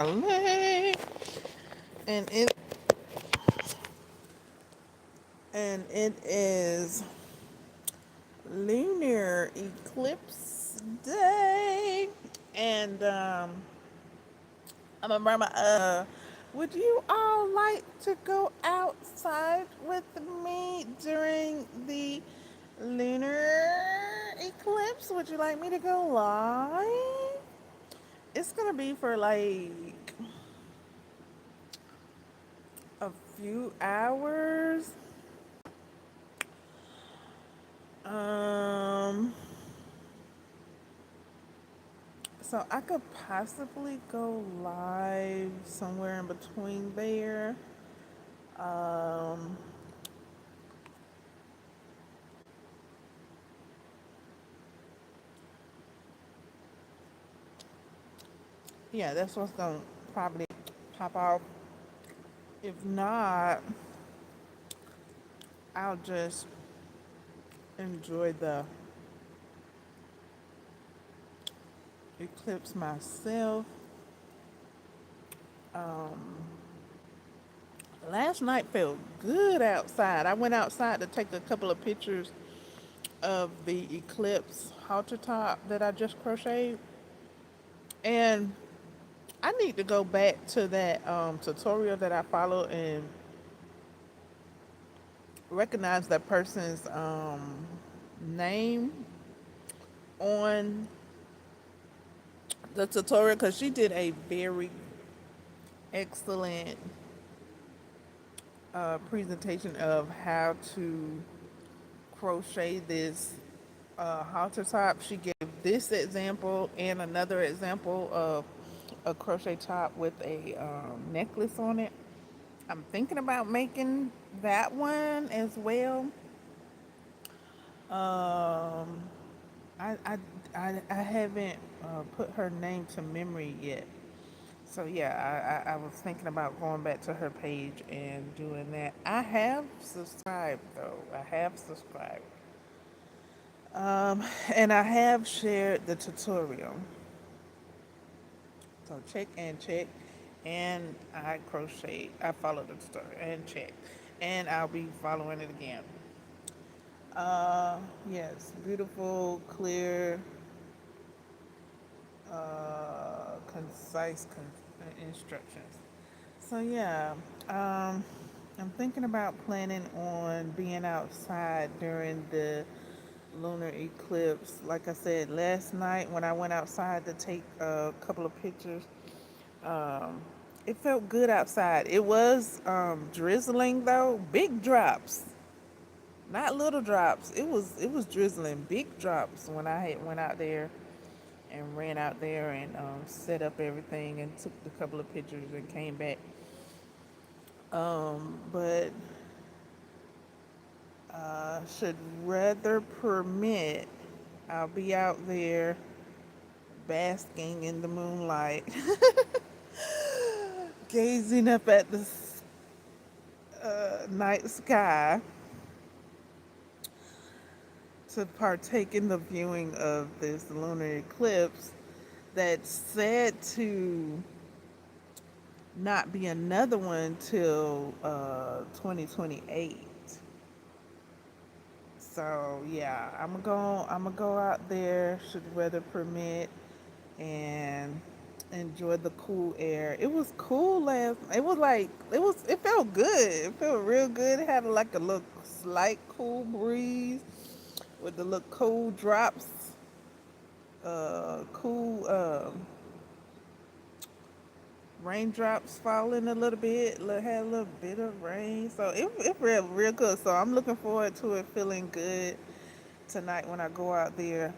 T1naBa1ley, and it is lunar eclipse day, and I'm gonna bring my would you all like to go outside with me during the lunar eclipse? Would you like me to go live? It's gonna be for like a few hours. Um, so I could possibly go live somewhere in between there. Um, yeah, that's what's gonna probably pop off. If not, I'll just enjoy the eclipse myself. Um, Last night felt good outside. I went outside to take a couple of pictures of the eclipse halter top that I just crocheted, and I need to go back to that tutorial that I followed and recognize that person's name on the tutorial because she did a very excellent presentation of how to crochet this halter top. She gave this example and another example of a crochet top with a necklace on it. I'm thinking about making that one as well. Um, I haven't put her name to memory yet. So yeah, I was thinking about going back to her page and doing that. I have subscribed though. I have subscribed. And I have shared the tutorial. So check and check. And I crochet. I followed the tutorial and check. And I'll be following it again. Yes, beautiful, clear, concise instructions. So yeah, I'm thinking about planning on being outside during the lunar eclipse. Like I said last night, when I went outside to take a couple of pictures, um, it felt good outside. It was drizzling though, big drops, not little drops. It was drizzling, big drops when I had went out there and ran out there and set up everything and took a couple of pictures and came back. But should weather permit, I'll be out there basking in the moonlight, gazing up at the night sky to partake in the viewing of this lunar eclipse that's said to not be another one till 2028. So yeah, I'm gonna go out there should weather permit and enjoy the cool air. It was cool last. It was like it felt good. It felt real good. It had like a little slight cool breeze with the little cool drops, cool raindrops falling a little bit. Had a little bit of rain, so it real good. So I'm looking forward to it feeling good tonight when I go out there.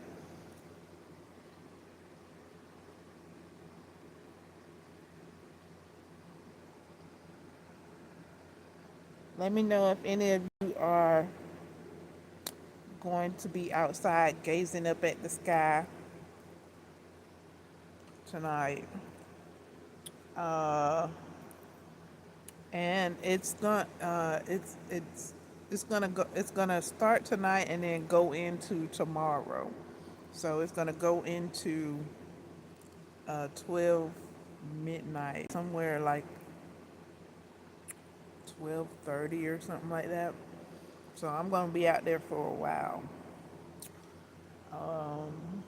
Let me know if any of you are going to be outside gazing up at the sky tonight. Uh, and it's gonna start tonight and then go into tomorrow. So it's gonna go into 12. midnight, somewhere like 12:30 or something like that. So I'm gonna be out there for a while. Um,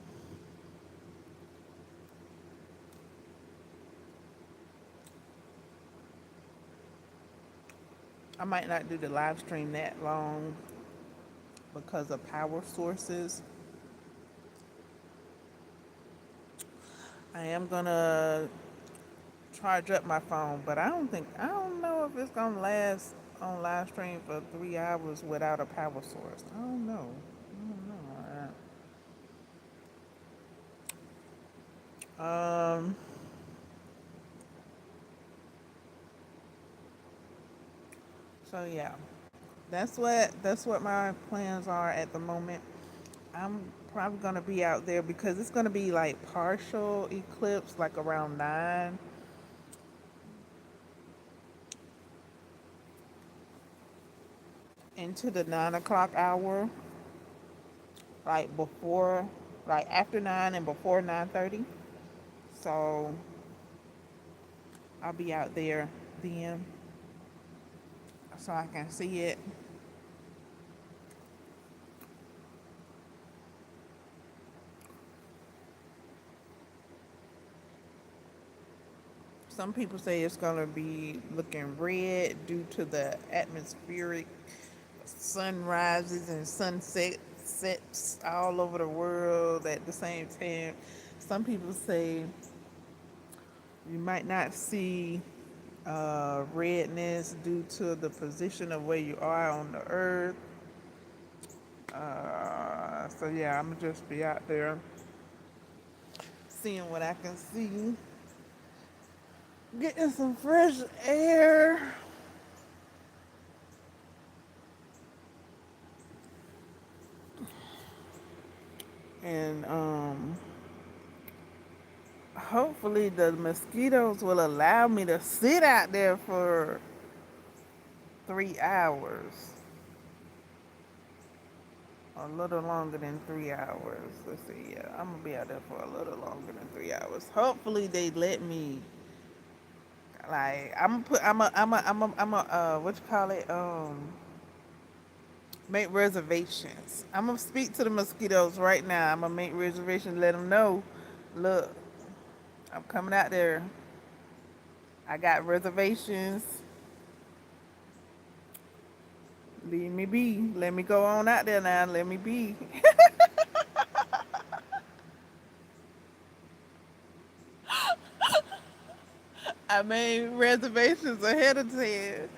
I might not do the live stream that long because of power sources. I am gonna charge up my phone, but I don't know if it's gonna last on live stream for 3 hours without a power source. I don't know. I don't know. So yeah, that's what my plans are at the moment. I'm probably gonna be out there because it's gonna be like partial eclipse, like around 9 into the 9 o'clock hour, like before, like after 9 and before 9:30. So I'll be out there then, so I can see it. Some people say it's gonna be looking red due to the atmospheric sunrises and sunsets sets all over the world at the same time. Some people say you might not see redness due to the position of where you are on the earth. So yeah, I'm gonna just be out there seeing what I can see, getting some fresh air, and hopefully the mosquitoes will allow me to sit out there for 3 hours. A little longer than 3 hours. Let's see. Yeah, I'm gonna be out there for a little longer than 3 hours. Hopefully they let me. Like I'm gonna put. What you call it? Make reservations. I'm gonna speak to the mosquitoes right now. I'm gonna make reservations. Let them know. Look, I'm coming out there. I got reservations. Leave me be. Let me go on out there now. Let me be. I made reservations ahead of time.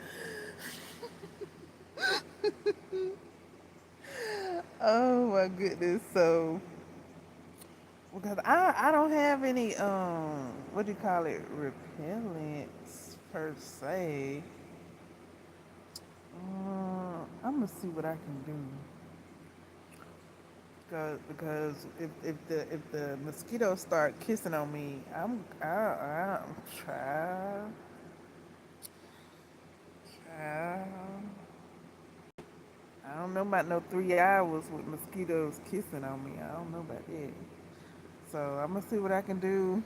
Oh my goodness. So because I don't have any what do you call it, repellents per se. I'm gonna see what I can do. Because if the mosquitoes start kissing on me, I'm child. I don't know about no 3 hours with mosquitoes kissing on me. I don't know about that. So I'm gonna see what I can do.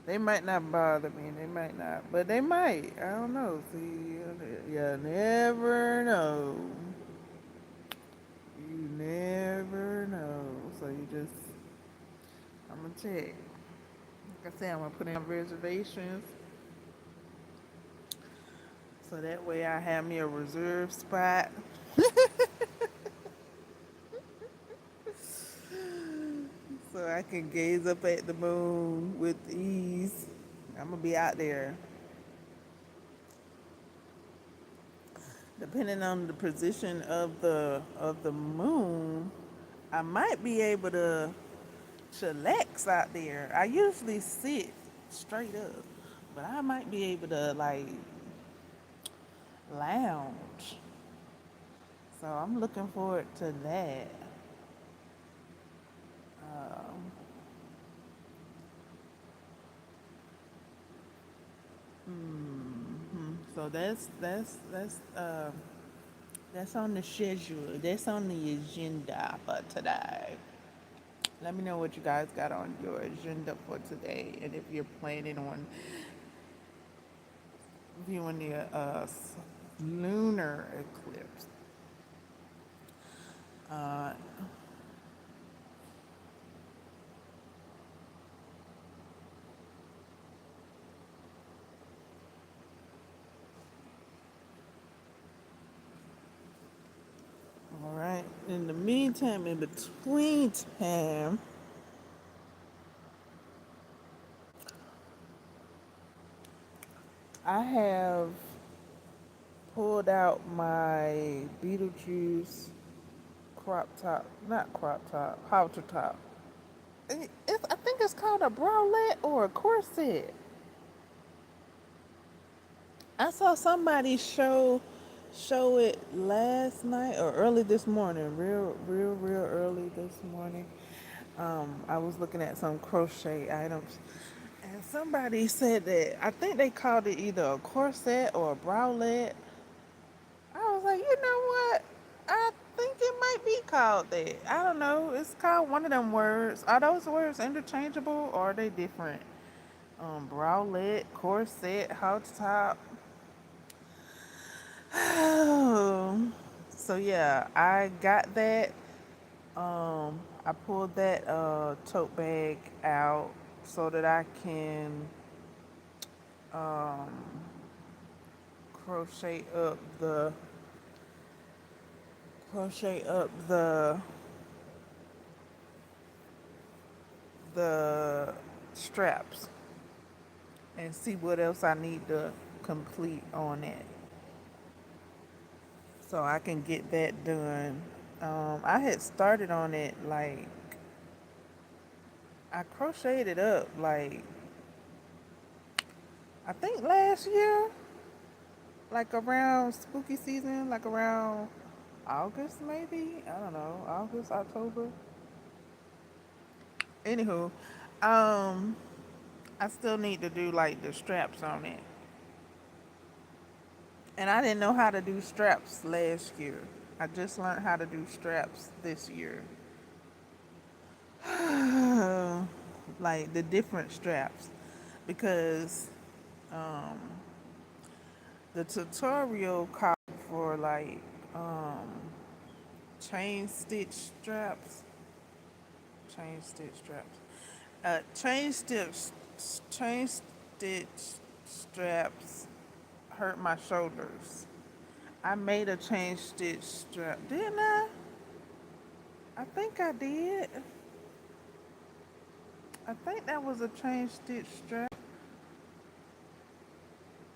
They might not bother me. They might not, but they might. I don't know. See, you never know. You never know. So you just, I'm gonna check. Like I said, I'm gonna put in reservations so that way I have me a reserved spot. So I can gaze up at the moon with ease. I'm gonna be out there. Depending on the position of the moon, I might be able to chillax out there. I usually sit straight up, but I might be able to like lounge. So I'm looking forward to that. Um, so that's on the schedule. That's on the agenda for today. Let me know what you guys got on your agenda for today, and if you're planning on viewing the lunar eclipse. Uh, all right. In the meantime, in between time, I have pulled out my Beetlejuice crop top, not crop top, halter top. I think it's called a bralette or a corset. I saw somebody show it last night or early this morning, real early this morning. I was looking at some crochet items, and somebody said that I think they called it either a corset or a bralette. I was like, you know what? I think it might be called that. I don't know. It's called one of them words. Are those words interchangeable or are they different? Bralette, corset, hot top. So yeah, I got that. I pulled that tote bag out so that I can um, crochet up the crochet up the straps and see what else I need to complete on it so I can get that done. I had started on it like I crocheted it up like I think last year, like around spooky season, like around August maybe. I don't know, August, October. Anywho, um, I still need to do like the straps on it, and I didn't know how to do straps last year. I just learned how to do straps this year. Like the different straps because um, the tutorial called for like um, chain stitch straps, chain stitch straps, chain stitch straps hurt my shoulders. I made a chain stitch strap, didn't I? I think I did. I think that was a chain stitch strap,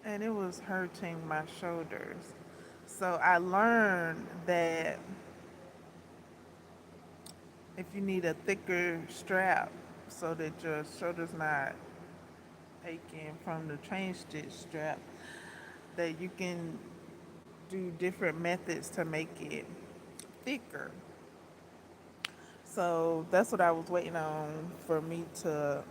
and it was hurting my shoulders. So I learned that if you need a thicker strap so that your shoulder's not aching from the chain stitch strap, that you can do different methods to make it thicker. So that's what I was waiting on for me to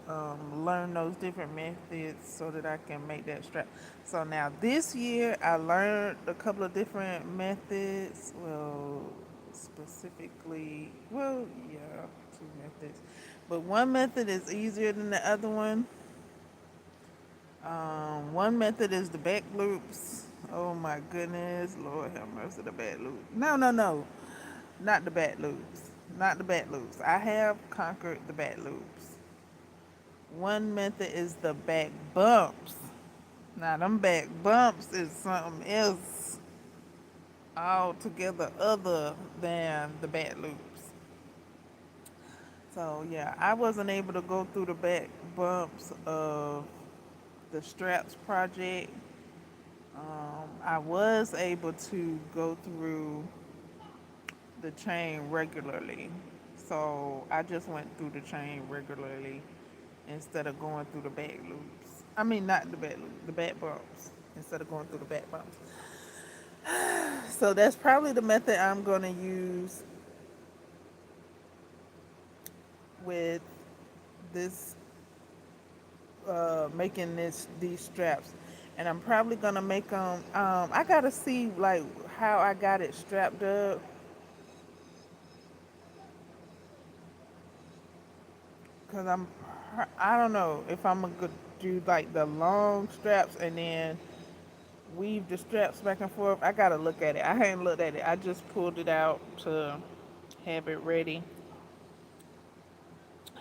learn those different methods so that I can make that strap. So now this year I learned a couple of different methods. Well, specifically, well, yeah, two methods. But one method is easier than the other one. One method is the back loops. Oh my goodness, Lord have mercy, the back loops. No, not the back loops. Not the back loops. I have conquered the back loops. One method is the back bumps. Now, them back bumps is something else altogether other than the back loops. So, yeah, I wasn't able to go through the back bumps of the straps project. I was able to go through the chain regularly. So I just went through the chain regularly instead of going through the back loops. I mean, not the back loops, the back bumps instead of going through the back bumps. So that's probably the method I'm going to use with this, making these straps. And I'm probably going to make them, I got to see like how I got it strapped up. Cause I don't know if I'm gonna do like the long straps and then weave the straps back and forth. I gotta look at it. I hadn't looked at it. I just pulled it out to have it ready,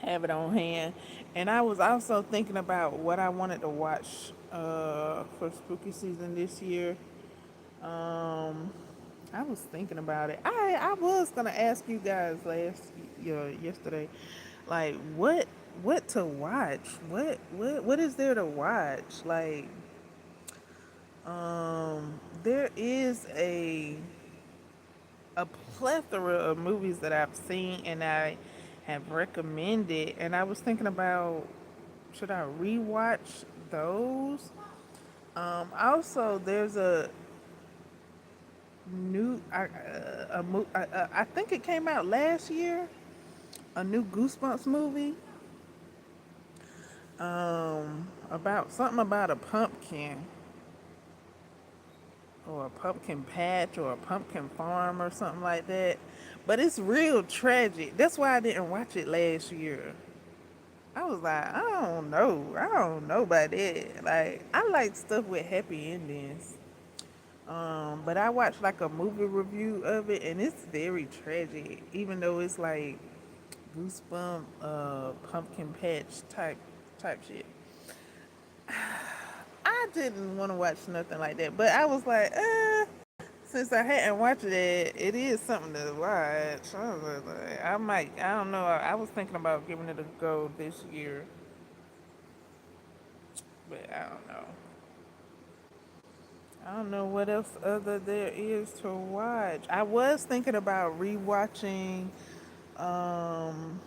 have it on hand. And I was also thinking about what I wanted to watch for spooky season this year. Um, I was thinking about it. I was gonna ask you guys yesterday, like what to watch. What is there to watch? Like there is a plethora of movies that I've seen and I have recommended, and I was thinking about should I rewatch those? Also, there's a new I think it came out last year. A new Goosebumps movie about something about a pumpkin or a pumpkin patch or a pumpkin farm or something like that. But it's real tragic. That's why I didn't watch it last year. I was like, I don't know. I don't know about that. Like, I like stuff with happy endings. But I watched like a movie review of it and it's very tragic. Even though it's like goosebump, pumpkin patch type shit. I didn't want to watch nothing like that. But I was like, since I hadn't watched it, it is something to watch. I was like, I might, I don't know. I was thinking about giving it a go this year, but I don't know. I don't know what else other there is to watch. I was thinking about rewatching, um,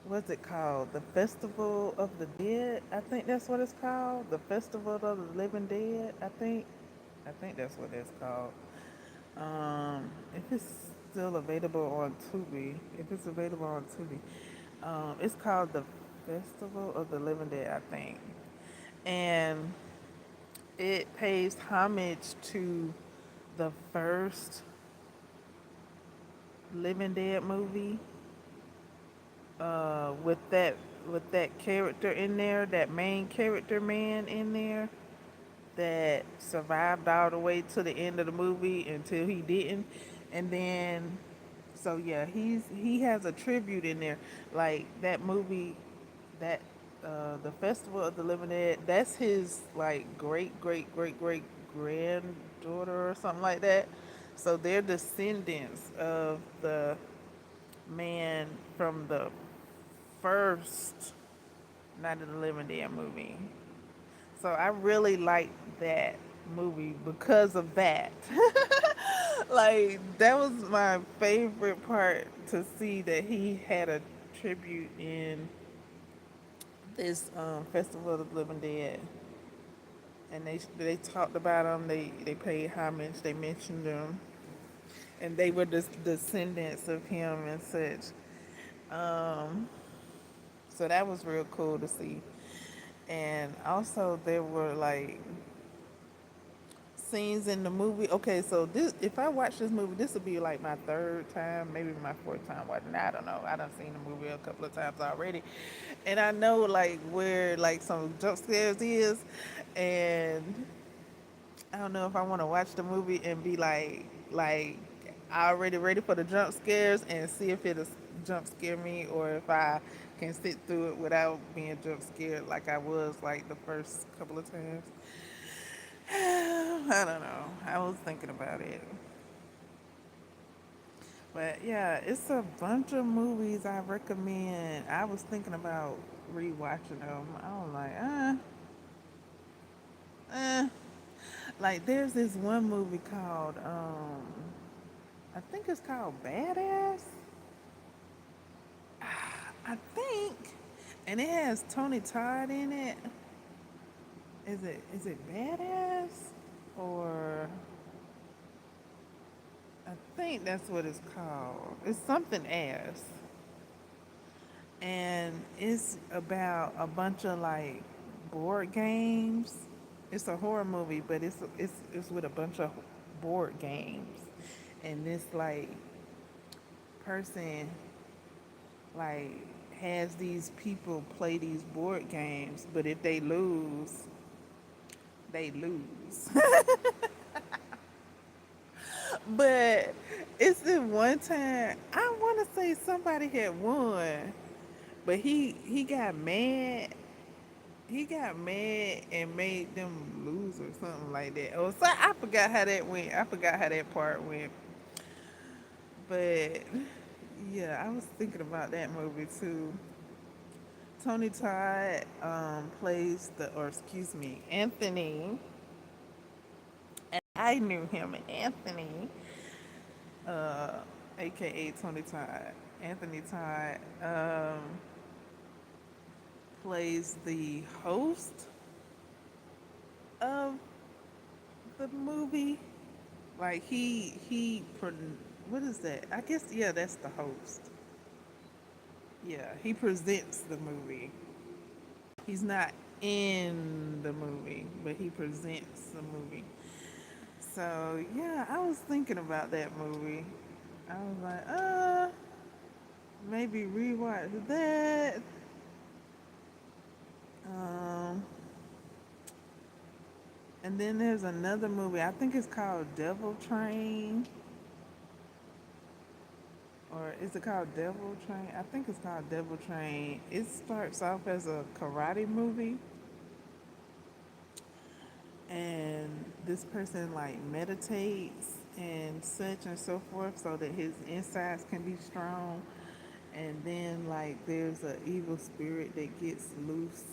what's it called? The Festival of the Dead. I think that's what it's called. The Festival of the Living Dead. I think that's what it's called. If it's still available on Tubi, if it's available on Tubi, it's called the Festival of the Living Dead, I think, and it pays homage to the first Living Dead movie, with that character in there, that main character man in there that survived all the way to the end of the movie until he didn't, and then so yeah, he has a tribute in there, like that movie, that the Festival of the Living Dead. That's his like great granddaughter or something like that. So they're descendants of the man from the first Night of the Living Dead movie. So I really liked that movie because of that. Like that was my favorite part, to see that he had a tribute in this Festival of the Living Dead, and they talked about him. They paid homage. They mentioned him, and they were the descendants of him and such. Um, so that was real cool to see. And also there were like scenes in the movie. Okay, so this, if I watch this movie, this will be like my third time, maybe my fourth time watching it. I don't know. I done seen the movie a couple of times already, and I know like where like some jump scares is, and I don't know if I want to watch the movie and be like already ready for the jump scares and see if it'll jump scare me, or if I can sit through it without being jump scared like I was like the first couple of times. I don't know. I was thinking about it. But yeah, it's a bunch of movies I recommend. I was thinking about rewatching them. I was like, eh. Like there's this one movie called I think it's called Badass. I think. And it has Tony Todd in it. Is it Badass? Or I think that's what it's called. It's something ass. And it's about a bunch of like board games. It's a horror movie, but it's with a bunch of board games. And this like person like has these people play these board games, but if they lose. But it's the one time I want to say somebody had won, but he got mad. He got mad and made them lose or something like that. Oh, so I forgot how that went. I forgot how that part went. But yeah, I was thinking about that movie too. Tony Todd plays or excuse me, Anthony. I knew him, Anthony, uh, aka Tony Todd. Anthony Todd plays the host of the movie. Like what is that? I guess yeah, that's the host. Yeah, he presents the movie. He's not in the movie, but he presents the movie. So yeah, I was thinking about that movie. I was like, maybe rewatch that. Um, and then there's another movie. I think it's called Devil Train, or is it called Devil Train? I think it's called Devil Train. It starts off as a karate movie, and this person like meditates and such and so forth so that his insides can be strong. And then like there's an evil spirit that gets loose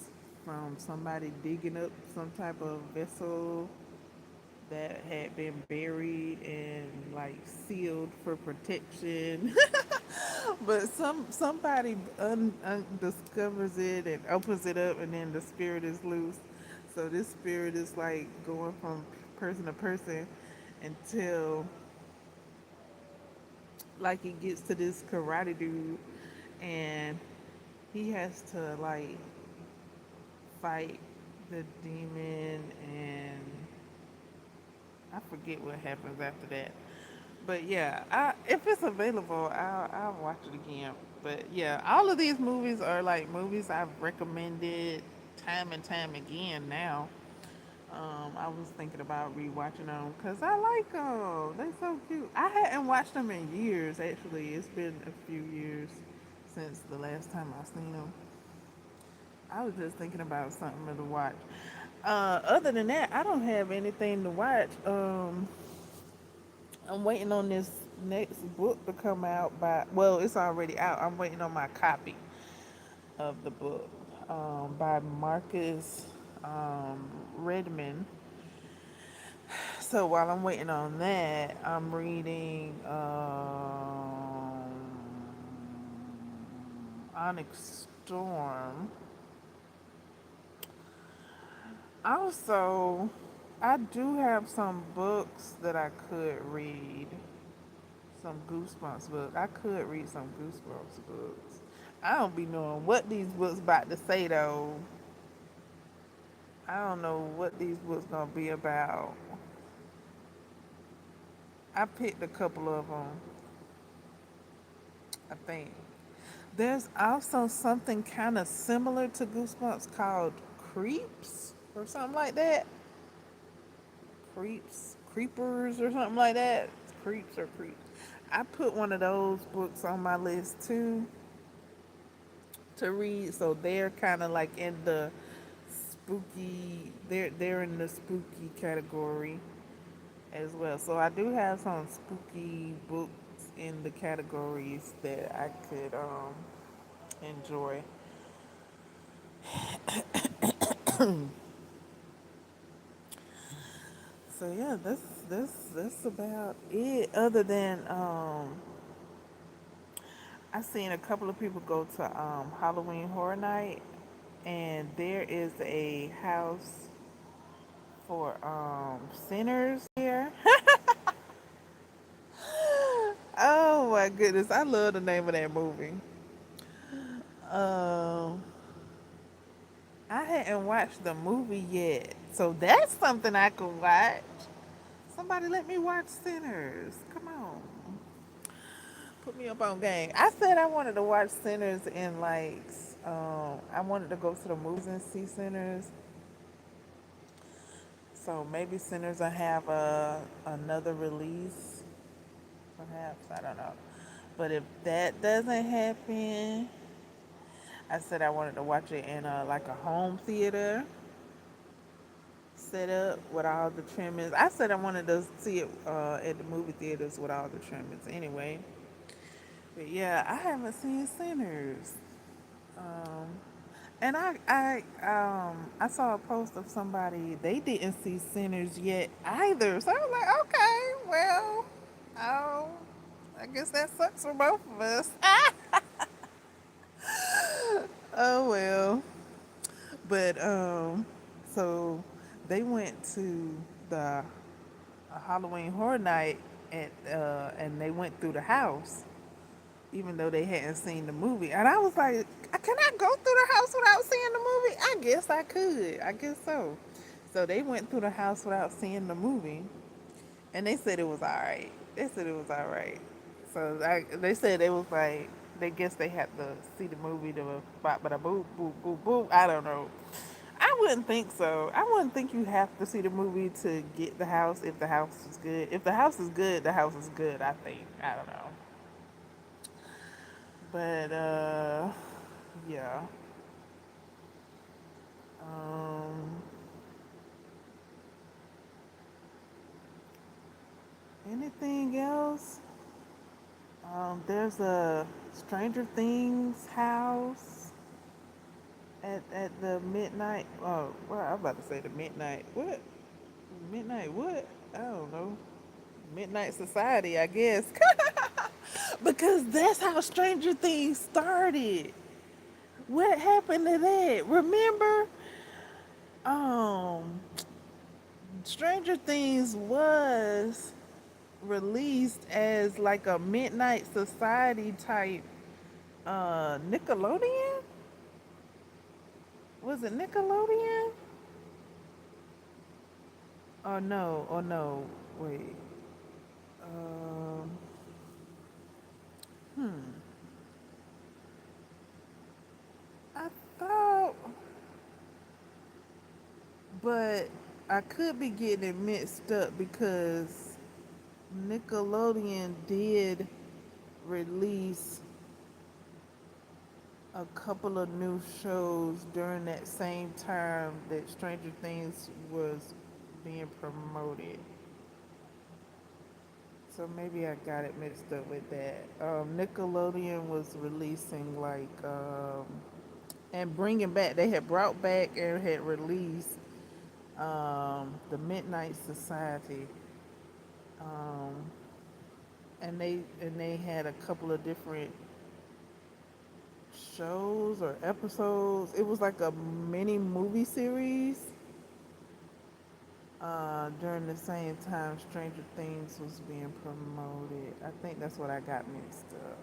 from somebody digging up some type of vessel that had been buried and like sealed for protection. But somebody discovers it and opens it up, and then the spirit is loose. So this spirit is like going from person to person until like he gets to this karate dude, and he has to like fight the demon, and I forget what happens after that. But yeah, if it's available, I'll watch it again. But yeah, all of these movies are like movies I've recommended time and time again now. I was thinking about rewatching them because I like them. They're so cute. I hadn't watched them in years, actually. It's been a few years since the last time I seen them. I was just thinking about something to watch. Other than that, I don't have anything to watch. I'm waiting on this next book to come out well, it's already out. I'm waiting on my copy of the book by Marcus Redmond. So while I'm waiting on that, I'm reading Onyx Storm. Also, I do have some books that I could read. Some Goosebumps books. I could read some Goosebumps books. I don't be knowing what these books about to say though. I don't know what these books gonna be about. I picked a couple of them, I think. There's also something kind of similar to Goosebumps called Creeps or something like that. Creepers or something like that. Creeps or Creeps. I put one of those books on my list too to read. So they're kind of like in the spooky. They're in the spooky category as well. So I do have some spooky books in the categories that I could enjoy. So yeah, that's about it. Other than I seen a couple of people go to Halloween Horror Night, and there is a house for sinners here. Oh my goodness, I love the name of that movie. Um, I hadn't watched the movie yet, so that's something I could watch. Somebody let me watch Sinners. Come on. Put me up on game. I said I wanted to watch Sinners in like, I wanted to go to the movies and see Sinners. So maybe Sinners will have another release, perhaps. I don't know. But if that doesn't happen, I said I wanted to watch it in like a home theater set up with all the trimmings. I said I wanted to see it at the movie theaters with all the trimmings anyway. But yeah, I haven't seen Sinners. Um, and I saw a post of somebody they didn't see Sinners yet either. So I was like, okay, well, oh, I guess that sucks for both of us. Oh well. But so they went to the Halloween Horror Night and they went through the house, even though they hadn't seen the movie. And I was like, can I go through the house without seeing the movie? I guess I could. I guess so. So they went through the house without seeing the movie, and they said it was all right. They said it was all right. So they said it was like they guess they had to see the movie to bop bada boop boop boop boop. I don't know. I wouldn't think so. I wouldn't think you have to see the movie to get the house if the house is good. If the house is good, the house is good. I think. I don't know. But yeah. Um, anything else? There's a Stranger Things house at the midnight. Oh, well, I'm about to say the midnight. What? Midnight what? I don't know. Midnight Society, I guess. Because that's how Stranger Things started. What happened to that? Remember? Um, Stranger Things was released as like a Midnight Society type Nickelodeon? Was it Nickelodeon? Or no, or no. Wait. Um I thought, but I could be getting it mixed up because Nickelodeon did release a couple of new shows during that same time that Stranger Things was being promoted. So maybe I got it mixed up with that. Nickelodeon was releasing like and bringing back. They had brought back and had released the Midnight Society, um, and they had a couple of different shows or episodes. It was like a mini movie series during the same time Stranger Things was being promoted. I think that's what I got mixed up.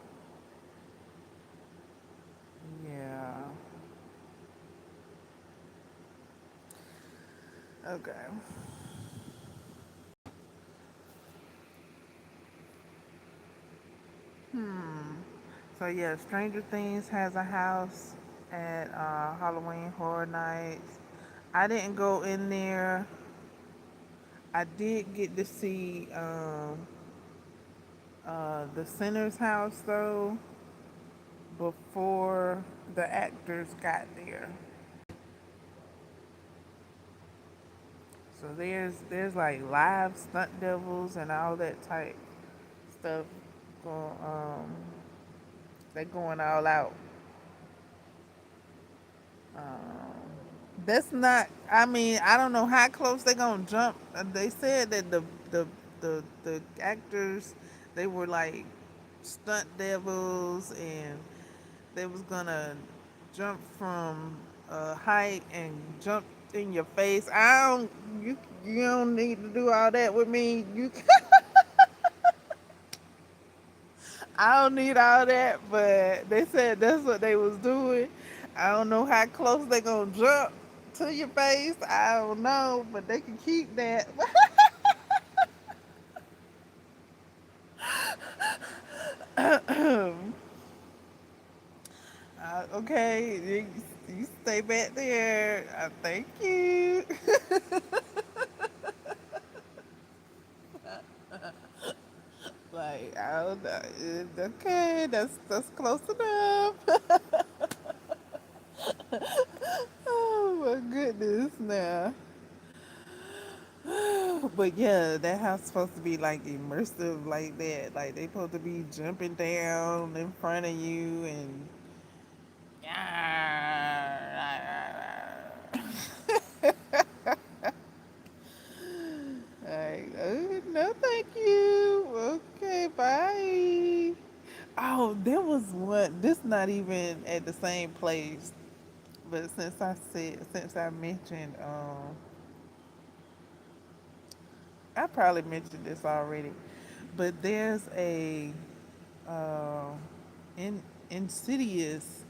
Yeah. Okay. So yeah, Stranger Things has a house at Halloween Horror Nights. I didn't go in there. I did get to see the Center's house though before the actors got there. So there's like live stunt devils and all that type stuff going. They going all out. That's not. I mean, I don't know how close they gonna jump. They said that the actors they were like stunt devils and they was gonna jump from a height and jump in your face. I don't. You don't need to do all that with me. You I don't need all that, but they said that's what they was doing. I don't know how close they gonna jump to your face. I don't know, but they can keep that. Okay, you stay back there. Thank you. Like, I don't know. Okay, that's close enough. Oh my goodness, now. But yeah, that house supposed to be like immersive like that. Like they supposed to be jumping down in front of you and like, oh, no, thank you. Okay, bye. Oh, there was one. This not even at the same place, but since I mentioned, I probably mentioned this already, but there's a uh, in Insidious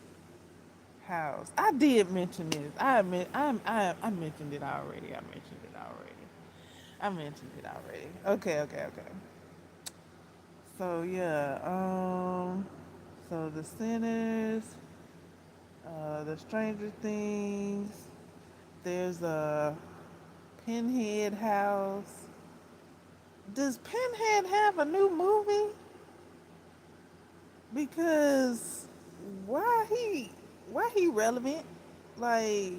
house. I did mention this. I mentioned it already. I mentioned it already. I mentioned it already. Okay, okay, okay. So yeah, so the Sinners, the Stranger Things. There's a Pinhead house. Does Pinhead have a new movie? Because why he why he relevant? Like,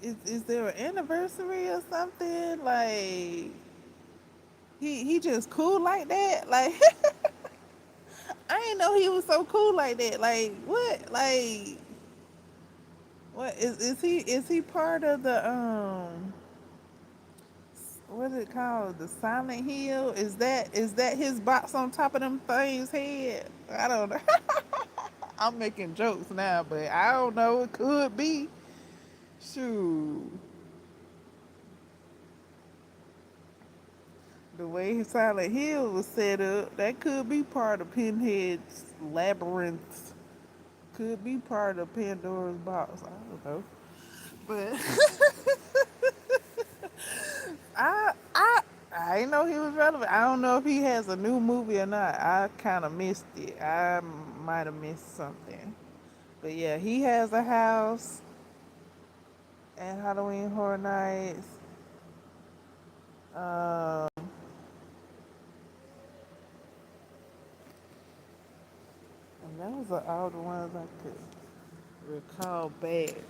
is there an anniversary or something? Like he just cool like that? Like I didn't know he was so cool like that. Like what? Like what is he part of the what's it called? The Silent Hill? Is that his box on top of them things head? I don't know. I'm making jokes now, but I don't know. It could be. Shoot. The way Silent Hill was set up, that could be part of Pinhead's labyrinth. Could be part of Pandora's box. I don't know. But I didn't know he was relevant. I don't know if he has a new movie or not. I kind of missed it. I might have missed something. But yeah, he has a house at Halloween Horror Nights. Um, and that was all the ones I could recall back.